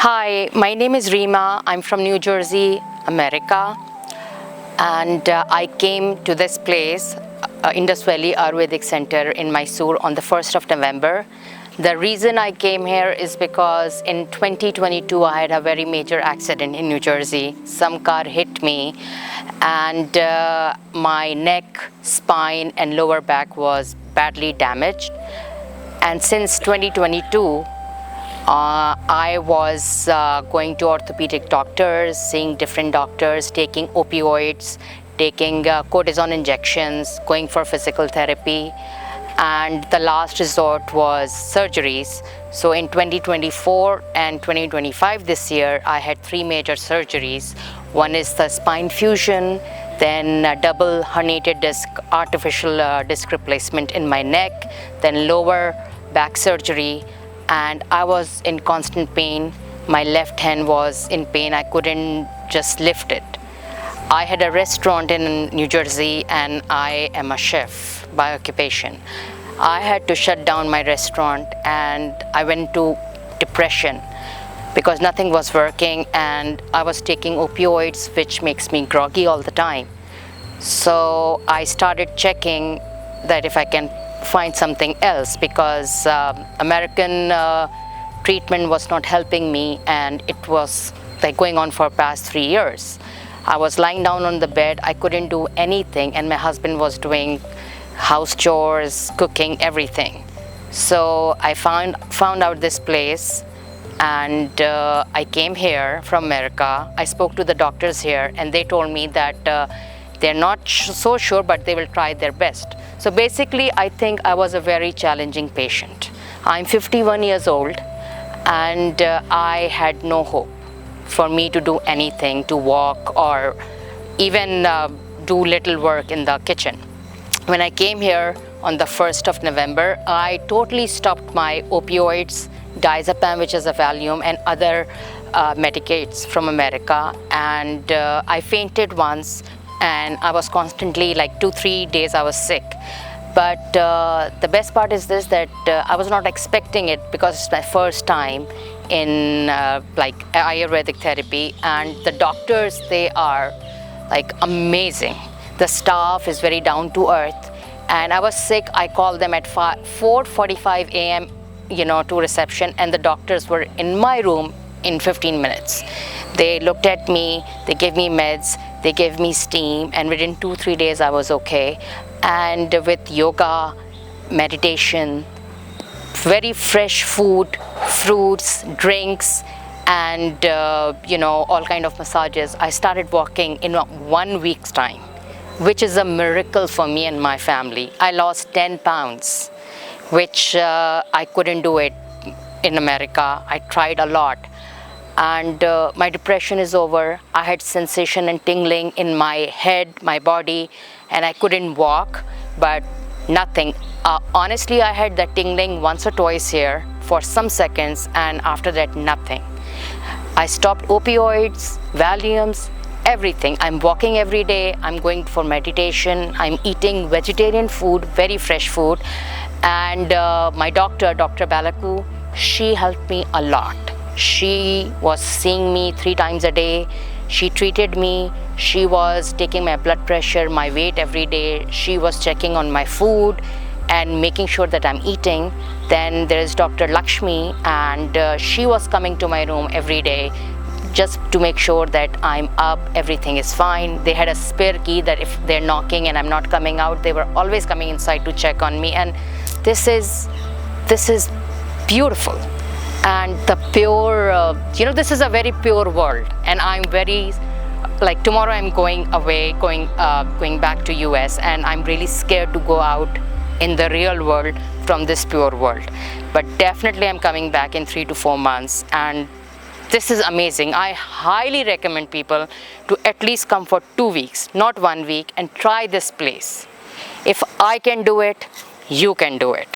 Hi, my name is Reema. I'm from New Jersey, America, and I came to this place, Indus Valley Ayurvedic Center in Mysuru on the 1st of November. The reason I came here is because in 2022 I had a very major accident in New Jersey. Some car hit me and my neck, spine and lower back was badly damaged. And since 2022, I was going to orthopedic doctors, seeing different doctors, taking opioids, taking cortisone injections, going for physical therapy, and the last resort was surgeries. So in 2024 and 2025 this year, I had 3 major surgeries. One is the spine fusion, then a double herniated disc, artificial disc replacement in my neck, then lower back surgery, and I was in constant pain. My left hand was in pain. I couldn't just lift it. I had a restaurant in New Jersey and I am a chef by occupation. I had to shut down my restaurant and I went to depression because nothing was working and I was taking opioids, which makes me groggy all the time. So I started checking that if I can find something else, because American treatment was not helping me and it was like going on for past 3 years. I was lying down on the bed, I couldn't do anything, and my husband was doing house chores, cooking, everything. So I found out this place and I came here from America. I spoke to the doctors here and they told me that they're not so sure, but they will try their best. So basically, I think I was a very challenging patient. I'm 51 years old and I had no hope for me to do anything, to walk or even do little work in the kitchen. When I came here on the 1st of November, I totally stopped my opioids, diazepam, which is a Valium, and other medications from America. And I fainted once and I was constantly, like 2-3 days I was sick. But the best part is this, that I was not expecting it because it's my first time in like Ayurvedic therapy, and the doctors, they are like amazing. The staff is very down to earth, and I was sick. I called them at 4:45 a.m. To reception, and the doctors were in my room in 15 minutes. They looked at me, they gave me meds, they gave me steam, and within 2-3 days I was okay. And with yoga, meditation, very fresh food, fruits, drinks, and all kind of massages, I started walking in 1 week's time, which is a miracle for me and my family. I lost 10 pounds, which I couldn't do it in America. I tried a lot. And my depression is over. I had sensation and tingling in my head, my body, and I couldn't walk, but nothing. Honestly, I had that tingling once or twice here for some seconds, and after that, nothing. I stopped opioids, Valiums, everything. I'm walking every day. I'm going for meditation. I'm eating vegetarian food, very fresh food. And my doctor, Dr. Balaku, she helped me a lot. She was seeing me 3 times a day. She treated me. She was taking my blood pressure, my weight every day. She was checking on my food and making sure that I'm eating. Then there is Dr. Lakshmi, and she was coming to my room every day just to make sure that I'm up, everything is fine. They had a spare key that if they're knocking and I'm not coming out, they were always coming inside to check on me. And this is beautiful. And the pure, this is a very pure world, and I'm very, like tomorrow I'm going away, going back to US, and I'm really scared to go out in the real world from this pure world. But definitely I'm coming back in 3 to 4 months, and this is amazing. I highly recommend people to at least come for 2 weeks, not 1 week, and try this place. If I can do it, you can do it.